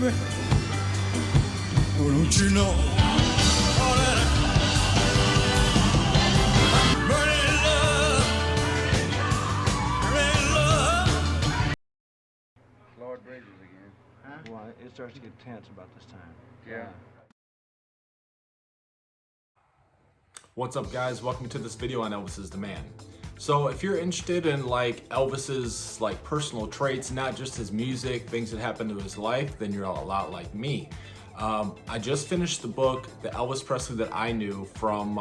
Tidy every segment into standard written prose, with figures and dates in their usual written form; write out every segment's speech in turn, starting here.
Oh, don't you know? All that burning love. Lord Bridges again. Huh? Well, it starts to get tense about this time. Yeah. What's up, guys? Welcome to this video on Elvis is the Man. So if you're interested in like Elvis's like personal traits, not just his music, things that happened to his life, then you're a lot like me. I just finished the book, The Elvis Presley That I Knew, from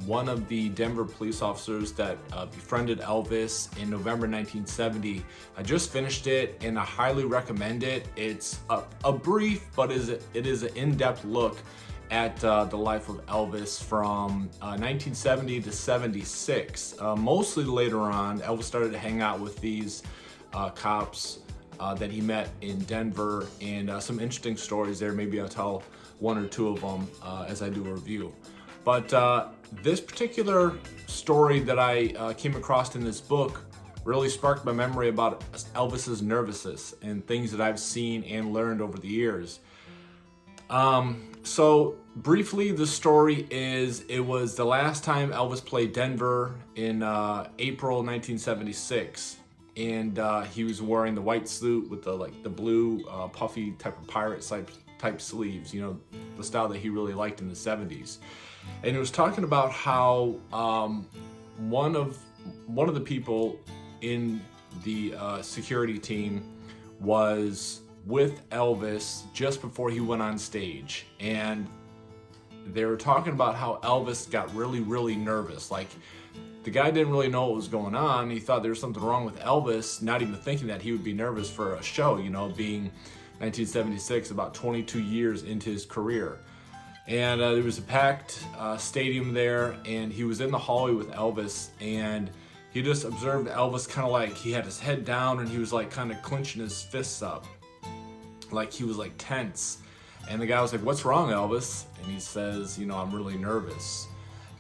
one of the Denver police officers that befriended Elvis in November 1970. I just finished it and I highly recommend it. It's a brief, but it is an in-depth look at the life of Elvis from 1970 to 76. Mostly later on, Elvis started to hang out with these cops that he met in Denver, and some interesting stories there. Maybe I'll tell one or two of them as I do a review. But this particular story that I came across in this book really sparked my memory about Elvis's nervousness and things that I've seen and learned over the years. So briefly, the story is it was the last time Elvis played Denver in April 1976, and he was wearing the white suit with the blue puffy type of pirate type sleeves, you know, the style that he really liked in the 70s. And he was talking about how one of the people in the security team was with Elvis just before he went on stage, and they were talking about how Elvis got really nervous. Like, the guy didn't really know what was going on. He thought there was something wrong with Elvis, not even thinking that he would be nervous for a show, you know, being 1976, about 22 years into his career. And there was a packed stadium there, and he was in the hallway with Elvis, and he just observed Elvis kind of like he had his head down and he was like kind of clenching his fists up, like he was like tense. And the guy was like, "What's wrong, Elvis?" And he says, "You know, I'm really nervous."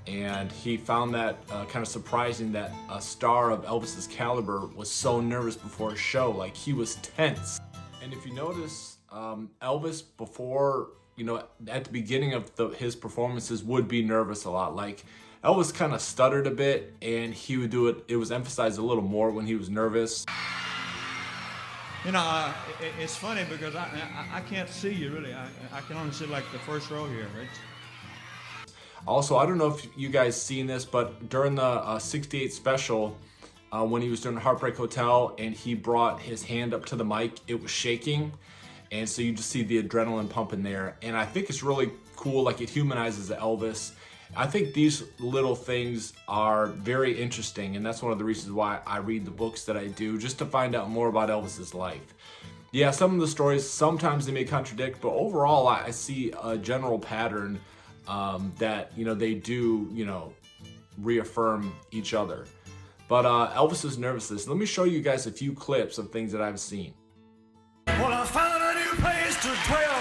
And he found that kind of surprising that a star of Elvis's caliber was so nervous before a show. Like, he was tense. And if you notice, Elvis before, you know, at the beginning of his performances would be nervous a lot. Like, Elvis kind of stuttered a bit, and he would do it. It was emphasized a little more when he was nervous. You know, it's funny because I can't see you really. I can only see like the first row here, right? Also, I don't know if you guys seen this, but during the 68 special, when he was doing Heartbreak Hotel and he brought his hand up to the mic, it was shaking. And so you just see the adrenaline pumping there. And I think it's really cool, like it humanizes Elvis. I think these little things are very interesting, and that's one of the reasons why I read the books that I do, just to find out more about Elvis's life. Yeah, some of the stories, sometimes they may contradict, but overall I see a general pattern that, you know, they do, you know, reaffirm each other. But Elvis's nervousness, let me show you guys a few clips of things that I've seen. Well, I found a new place to dwell.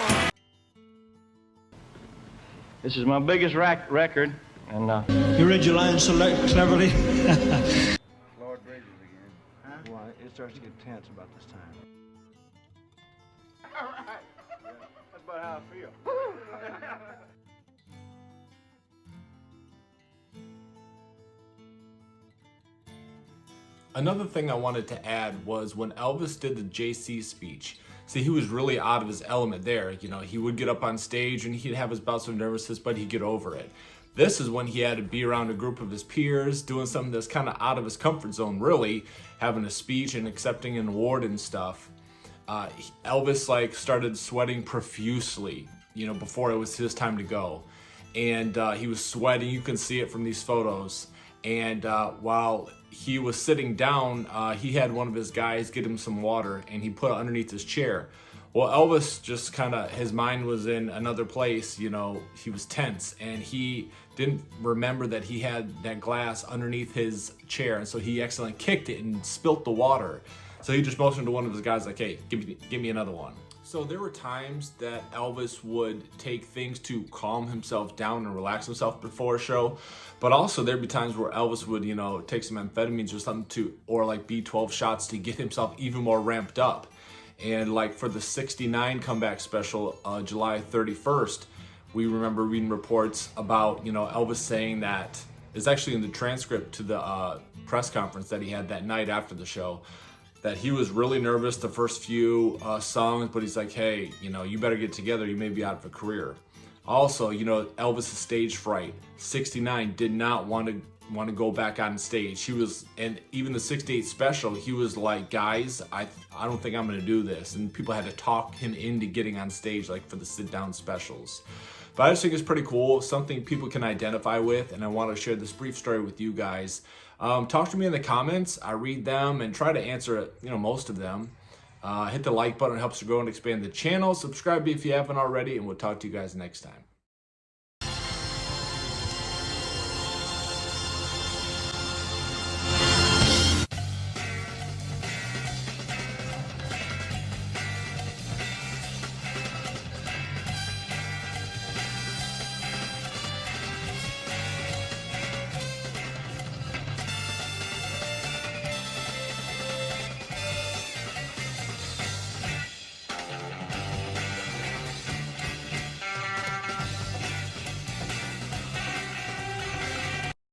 This is my biggest record, and You read your lines so cleverly. Lord Bridges again. Huh? Well, it starts to get tense about this time. all right. Yeah, that's about how I feel. Another thing I wanted to add was when Elvis did the JC speech. See, he was really out of his element there. You know, he would get up on stage and he'd have his bouts of nervousness, but he'd get over it. This is when he had to be around a group of his peers, doing something that's kind of out of his comfort zone, really, having a speech and accepting an award and stuff. Elvis like started sweating profusely, you know, before it was his time to go. And he was sweating, you can see it from these photos. And while he was sitting down, he had one of his guys get him some water and he put it underneath his chair. Well, Elvis just kind of, his mind was in another place, you know, he was tense and he didn't remember that he had that glass underneath his chair. And so he accidentally kicked it and spilt the water. So he just motioned to one of his guys like, "Hey, give me another one." So there were times that Elvis would take things to calm himself down and relax himself before a show, but also there'd be times where Elvis would, you know, take some amphetamines or something or like B12 shots to get himself even more ramped up. And like for the 69 comeback special, July 31st, we remember reading reports about, you know, Elvis saying that, it's actually in the transcript to the press conference that he had that night after the show, that he was really nervous the first few songs, but he's like, hey, you know, you better get together, you may be out of a career. Also, you know, Elvis' stage fright. 69 did not want to go back on stage. He was, and even the 68 special, he was like, guys, I don't think I'm gonna do this. And people had to talk him into getting on stage, like for the sit down specials. But I just think it's pretty cool, something people can identify with, and I want to share this brief story with you guys. Talk to me in the comments. I read them and try to answer, you know, most of them. Hit the like button, it helps to grow and expand the channel. Subscribe if you haven't already, and we'll talk to you guys next time.